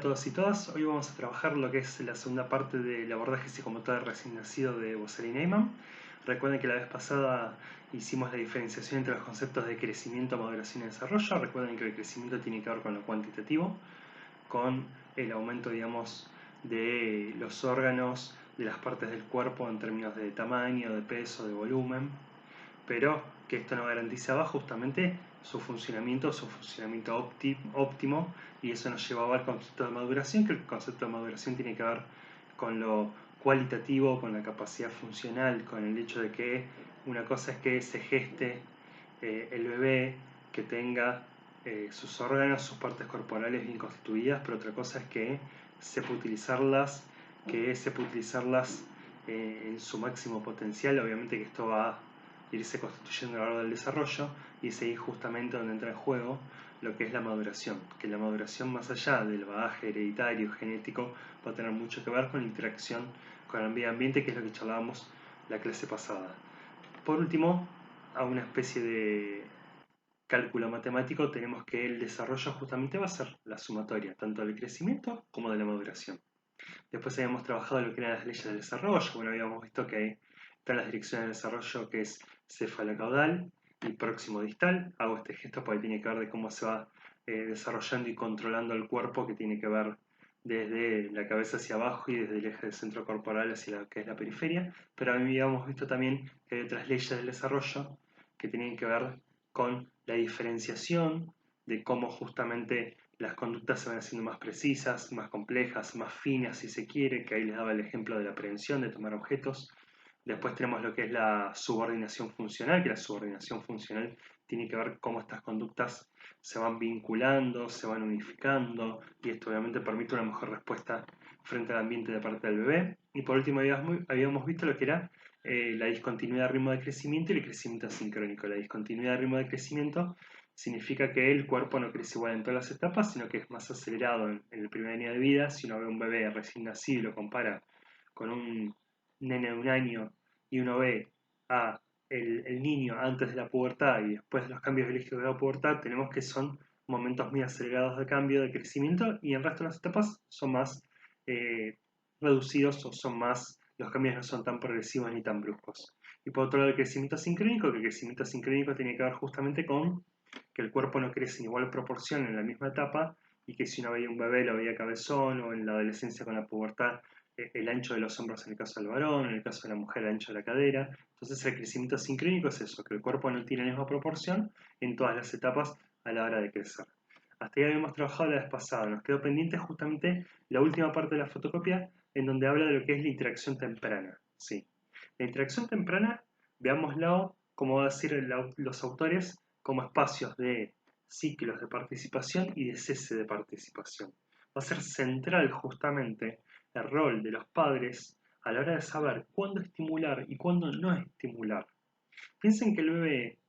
todos y todas, hoy vamos a trabajar lo que es la segunda parte del abordaje psicomotor recién nacido de Boselli y Neyman. Recuerden que la vez pasada hicimos la diferenciación entre los conceptos de crecimiento, maduración y desarrollo. Recuerden que el crecimiento tiene que ver con lo cuantitativo, con el aumento, digamos, de los órganos, de las partes del cuerpo en términos de tamaño, de peso, de volumen, pero que esto no garantiza justamente su funcionamiento óptimo, y eso nos llevaba al concepto de maduración, que el concepto de maduración tiene que ver con lo cualitativo, con la capacidad funcional, con el hecho de que una cosa es que se geste el bebé, que tenga sus órganos, sus partes corporales bien constituidas, pero otra cosa es que sepa utilizarlas, en su máximo potencial. Obviamente que esto va a irse constituyendo a lo largo del desarrollo, y es ahí justamente donde entra en juego lo que es la maduración, que la maduración, más allá del bagaje hereditario, genético, va a tener mucho que ver con la interacción con el medio ambiente, que es lo que charlábamos la clase pasada. Por último, a una especie de cálculo matemático, tenemos que el desarrollo justamente va a ser la sumatoria tanto del crecimiento como de la maduración. Después habíamos trabajado lo que eran las leyes del desarrollo. Bueno, habíamos visto que están las direcciones de desarrollo, que es cefalocaudal y próximo distal. Hago este gesto porque tiene que ver de cómo se va desarrollando y controlando el cuerpo, que tiene que ver desde la cabeza hacia abajo y desde el eje del centro corporal hacia lo que es la periferia. Pero habíamos visto también que hay otras leyes del desarrollo que tienen que ver con la diferenciación, de cómo justamente las conductas se van haciendo más precisas, más complejas, más finas si se quiere, que ahí les daba el ejemplo de la prevención, de tomar objetos. Después tenemos lo que es la subordinación funcional, que la subordinación funcional tiene que ver cómo estas conductas se van vinculando, se van unificando, y esto obviamente permite una mejor respuesta frente al ambiente de parte del bebé. Y por último habíamos visto lo que era la discontinuidad de ritmo de crecimiento y el crecimiento asincrónico. La discontinuidad de ritmo de crecimiento significa que el cuerpo no crece igual en todas las etapas, sino que es más acelerado en el primer año de vida. Si uno ve un bebé recién nacido y lo compara con un nene de un año, y uno ve a el niño antes de la pubertad y después de los cambios biológicos de la pubertad, tenemos que son momentos muy acelerados de cambio, de crecimiento, y el resto de las etapas son más reducidos, o son más, los cambios no son tan progresivos ni tan bruscos. Y por otro lado, el crecimiento sincrónico, que el crecimiento sincrónico tiene que ver justamente con que el cuerpo no crece en igual proporción en la misma etapa, y que si uno veía un bebé lo veía cabezón, o en la adolescencia con la pubertad el ancho de los hombros en el caso del varón, en el caso de la mujer el ancho de la cadera. Entonces el crecimiento sincrónico es eso, que el cuerpo no tiene la misma proporción en todas las etapas a la hora de crecer. Hasta ahí habíamos trabajado la vez pasada. Nos quedó pendiente justamente la última parte de la fotocopia, en donde habla de lo que es la interacción temprana. Sí. La interacción temprana, veámoslo, como va a decir los autores, como espacios de ciclos de participación y de cese de participación. Va a ser central justamente el rol de los padres a la hora de saber cuándo estimular y cuándo no estimular. Piensen que el bebé,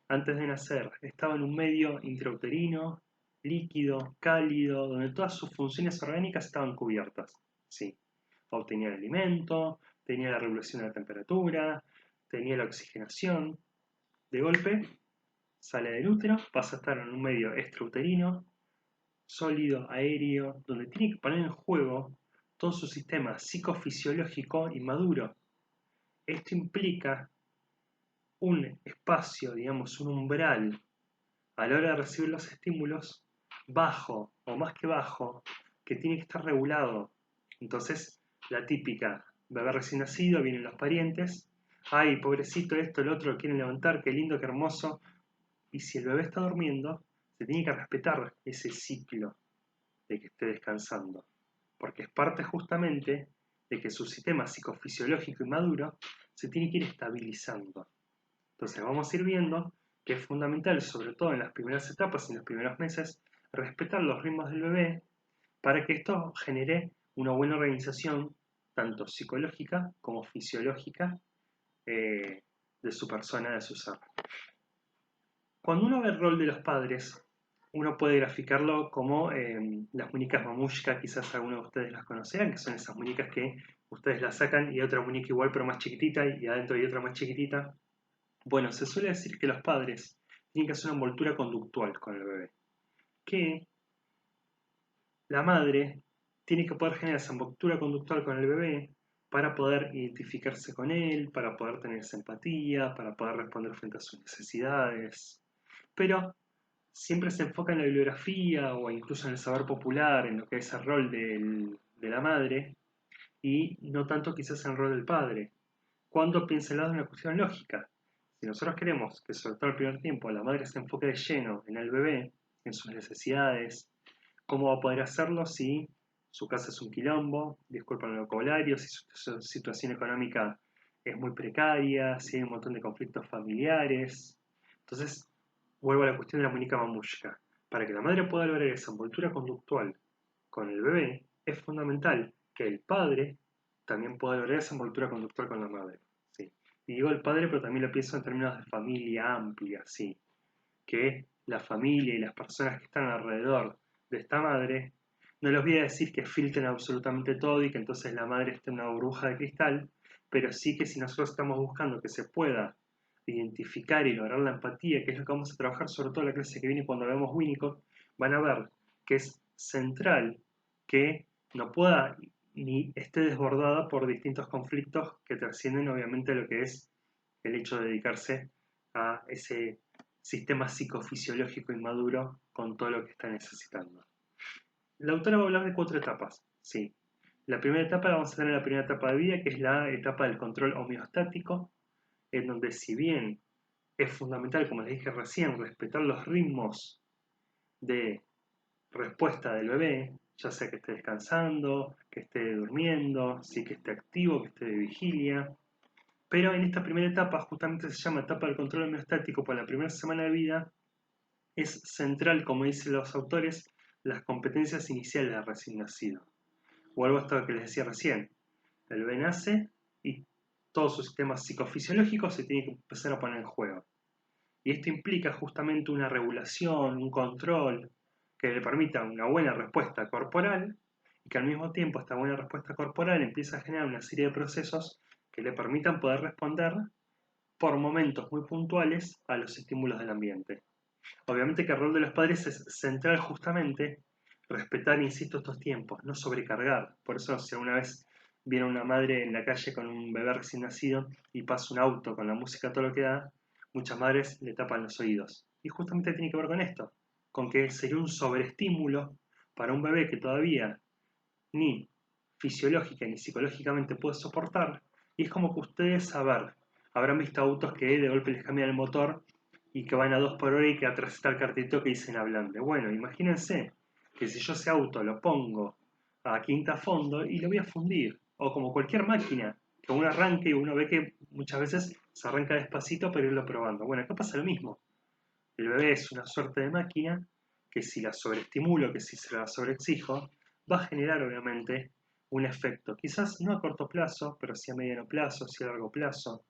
antes de nacer, estaba en un medio intrauterino, líquido, cálido, donde todas sus funciones orgánicas estaban cubiertas. Sí. Obtenía el alimento, tenía la regulación de la temperatura, tenía la oxigenación. De golpe, sale del útero, pasa a estar en un medio extrauterino, sólido, aéreo, donde tiene que poner en juego todo su sistema psicofisiológico inmaduro. Esto implica un espacio, digamos, un umbral a la hora de recibir los estímulos bajo, o más que bajo, que tiene que estar regulado. Entonces, la típica, bebé recién nacido, vienen los parientes, ay, pobrecito, esto, el otro, lo quieren levantar, qué lindo, qué hermoso. Y si el bebé está durmiendo, se tiene que respetar ese ciclo de que esté descansando, porque es parte justamente de que su sistema psicofisiológico inmaduro se tiene que ir estabilizando. Entonces vamos a ir viendo que es fundamental, sobre todo en las primeras etapas, en los primeros meses, respetar los ritmos del bebé, para que esto genere una buena organización, tanto psicológica como fisiológica, de su persona, de su ser. Cuando uno ve el rol de los padres, uno puede graficarlo como las muñecas mamushka. Quizás algunos de ustedes las conocerán, que son esas muñecas que ustedes las sacan y hay otra muñeca igual pero más chiquitita, y adentro hay otra más chiquitita. Bueno, se suele decir que los padres tienen que hacer una envoltura conductual con el bebé, que la madre tiene que poder generar esa envoltura conductual con el bebé para poder identificarse con él, para poder tener esa empatía, para poder responder frente a sus necesidades. Pero siempre se enfoca en la bibliografía o incluso en el saber popular, en lo que es el rol de la madre, y no tanto quizás en el rol del padre. Cuando piensa en una cuestión lógica. Si nosotros queremos que sobre todo el primer tiempo la madre se enfoque de lleno en el bebé, en sus necesidades, ¿cómo va a poder hacerlo si su casa es un quilombo? Disculpen el vocabulario, si su situación económica es muy precaria, si hay un montón de conflictos familiares. Entonces, vuelvo a la cuestión de la muñeca mamushka. Para que la madre pueda lograr esa envoltura conductual con el bebé, es fundamental que el padre también pueda lograr esa envoltura conductual con la madre. ¿Sí? Y digo el padre, pero también lo pienso en términos de familia amplia, ¿sí? Que la familia y las personas que están alrededor de esta madre, no les voy a decir que filtren absolutamente todo y que entonces la madre esté en una burbuja de cristal, pero sí que si nosotros estamos buscando que se pueda identificar y lograr la empatía, que es lo que vamos a trabajar sobre todo en la clase que viene cuando vemos Winnicott, van a ver que es central que no pueda ni esté desbordada por distintos conflictos que trascienden obviamente lo que es el hecho de dedicarse a ese sistema psicofisiológico inmaduro con todo lo que está necesitando. La autora va a hablar de 4 etapas, sí. La primera etapa la vamos a tener en la primera etapa de vida, que es la etapa del control homeostático, en donde si bien es fundamental, como les dije recién, respetar los ritmos de respuesta del bebé, ya sea que esté descansando, que esté durmiendo, sí que esté activo, que esté de vigilia. Pero en esta primera etapa, justamente se llama etapa del control homeostático, por la primera semana de vida, es central, como dicen los autores, las competencias iniciales del recién nacido. Vuelvo a esto que les decía recién. El bebé nace y todos sus sistemas psicofisiológicos se tienen que empezar a poner en juego. Y esto implica justamente una regulación, un control que le permita una buena respuesta corporal y que al mismo tiempo esta buena respuesta corporal empieza a generar una serie de procesos que le permitan poder responder por momentos muy puntuales a los estímulos del ambiente. Obviamente que el rol de los padres es central justamente respetar, insisto, estos tiempos, no sobrecargar. Por eso si alguna vez viene una madre en la calle con un bebé recién nacido y pasa un auto con la música a todo lo que da, muchas madres le tapan los oídos. Y justamente tiene que ver con esto, con que sería un sobreestímulo para un bebé que todavía ni fisiológica ni psicológicamente puede soportar. Y es como que ustedes, a ver, habrán visto autos que de golpe les cambian el motor y que van a 2 por hora y que atrás está el cartelito que dicen hablando. Bueno, imagínense que si yo ese auto lo pongo a quinta fondo y lo voy a fundir, o como cualquier máquina, que uno arranque y uno ve que muchas veces se arranca despacito para irlo probando. Bueno, acá pasa lo mismo. El bebé es una suerte de máquina que si la sobreestimulo, que si se la sobreexijo, va a generar obviamente un efecto. Quizás no a corto plazo, pero sí a mediano plazo, sí a largo plazo.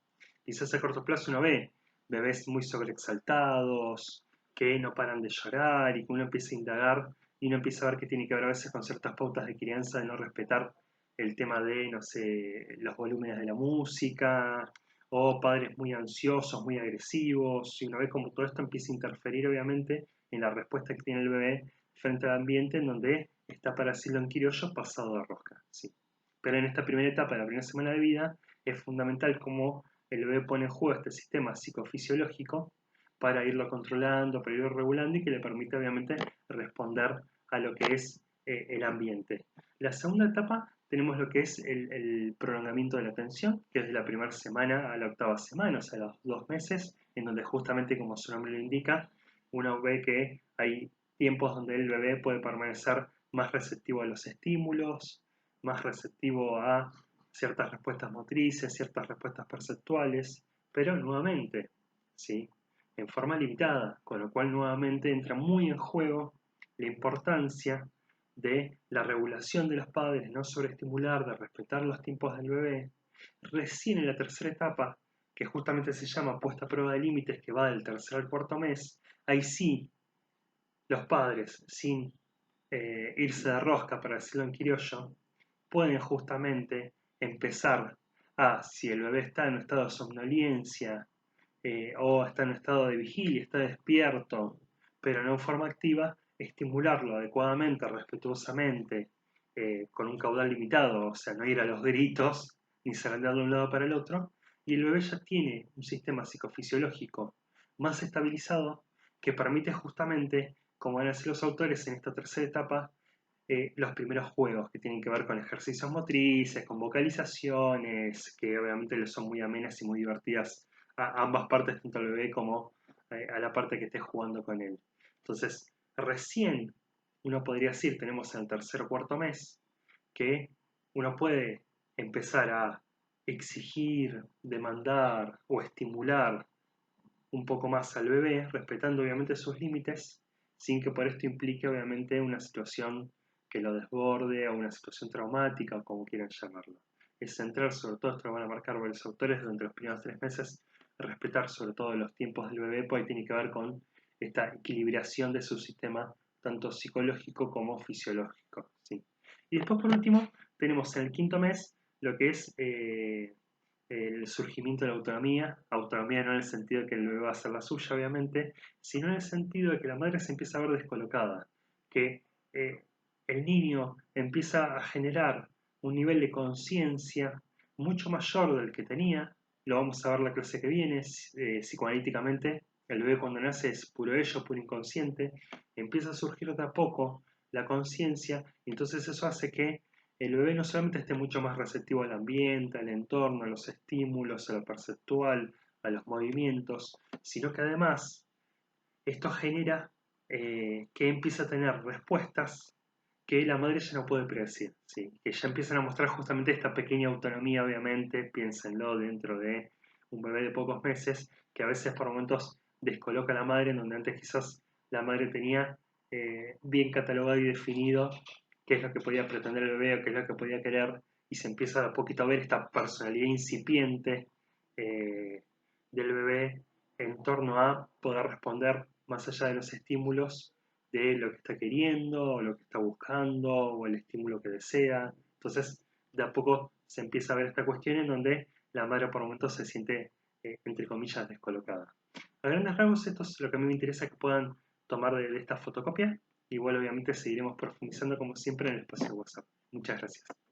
Quizás a corto plazo uno ve bebés muy sobreexaltados, que no paran de llorar y que uno empieza a indagar y uno empieza a ver que tiene que ver a veces con ciertas pautas de crianza de no respetar el tema de, no sé, los volúmenes de la música, o padres muy ansiosos, muy agresivos, y uno ve como todo esto empieza a interferir obviamente en la respuesta que tiene el bebé frente al ambiente en donde está, para decirlo en criollo, pasado de rosca. ¿Sí? Pero en esta primera etapa, en la primera semana de vida, es fundamental cómo el bebé pone en juego este sistema psicofisiológico para irlo controlando, para irlo regulando y que le permite obviamente responder a lo que es el ambiente. La segunda etapa tenemos lo que es el prolongamiento de la atención, que es de la primera semana a la octava semana, o sea, los 2 meses, en donde justamente, como su nombre lo indica, uno ve que hay tiempos donde el bebé puede permanecer más receptivo a los estímulos, más receptivo a ciertas respuestas motrices, ciertas respuestas perceptuales, pero nuevamente, ¿sí? En forma limitada, con lo cual nuevamente entra muy en juego la importancia de la regulación de los padres, no sobreestimular, de respetar los tiempos del bebé. Recién en la tercera etapa, que justamente se llama puesta a prueba de límites, que va del tercer al cuarto mes, ahí sí los padres, sin irse de rosca, para decirlo en criollo, pueden justamente empezar a, si el bebé está en un estado de somnolencia o está en un estado de vigilia, está despierto, pero no en forma activa, estimularlo adecuadamente, respetuosamente con un caudal limitado, o sea, no ir a los gritos ni saltar de un lado para el otro, y el bebé ya tiene un sistema psicofisiológico más estabilizado que permite justamente, como van a hacer los autores en esta tercera etapa, los primeros juegos que tienen que ver con ejercicios motrices, con vocalizaciones, que obviamente les son muy amenas y muy divertidas a ambas partes, tanto al bebé como a la parte que esté jugando con él. Entonces, recién uno podría decir, tenemos en el tercer o cuarto mes, que uno puede empezar a exigir, demandar o estimular un poco más al bebé, respetando obviamente sus límites, sin que por esto implique obviamente una situación que lo desborde o una situación traumática o como quieran llamarlo. Es centrar, sobre todo esto lo van a marcar varios autores durante los primeros 3 meses, respetar sobre todo los tiempos del bebé, porque tiene que ver con esta equilibración de su sistema tanto psicológico como fisiológico. ¿Sí? Y después por último tenemos en el quinto mes lo que es el surgimiento de la autonomía no en el sentido de que el bebé va a hacer la suya, obviamente, sino en el sentido de que la madre se empieza a ver descolocada, que eh, el niño empieza a generar un nivel de conciencia mucho mayor del que tenía, lo vamos a ver la clase que viene, psicoanalíticamente, el bebé cuando nace es puro ello, puro inconsciente, empieza a surgir de a poco la conciencia, y entonces eso hace que el bebé no solamente esté mucho más receptivo al ambiente, al entorno, a los estímulos, a lo perceptual, a los movimientos, sino que además esto genera que empieza a tener respuestas que la madre ya no puede predecir, ¿sí? Que ya empiezan a mostrar justamente esta pequeña autonomía, obviamente, piénsenlo dentro de un bebé de pocos meses, que a veces por momentos descoloca a la madre, en donde antes quizás la madre tenía bien catalogado y definido qué es lo que podía pretender el bebé o qué es lo que podía querer, y se empieza de a poquito a ver esta personalidad incipiente eh, del bebé en torno a poder responder más allá de los estímulos de lo que está queriendo, o lo que está buscando, o el estímulo que desea. Entonces, de a poco se empieza a ver esta cuestión en donde la madre por momentos se siente, entre comillas, descolocada. A grandes rasgos, esto es lo que a mí me interesa que puedan tomar de esta fotocopia. Igual, obviamente, seguiremos profundizando como siempre en el espacio de WhatsApp. Muchas gracias.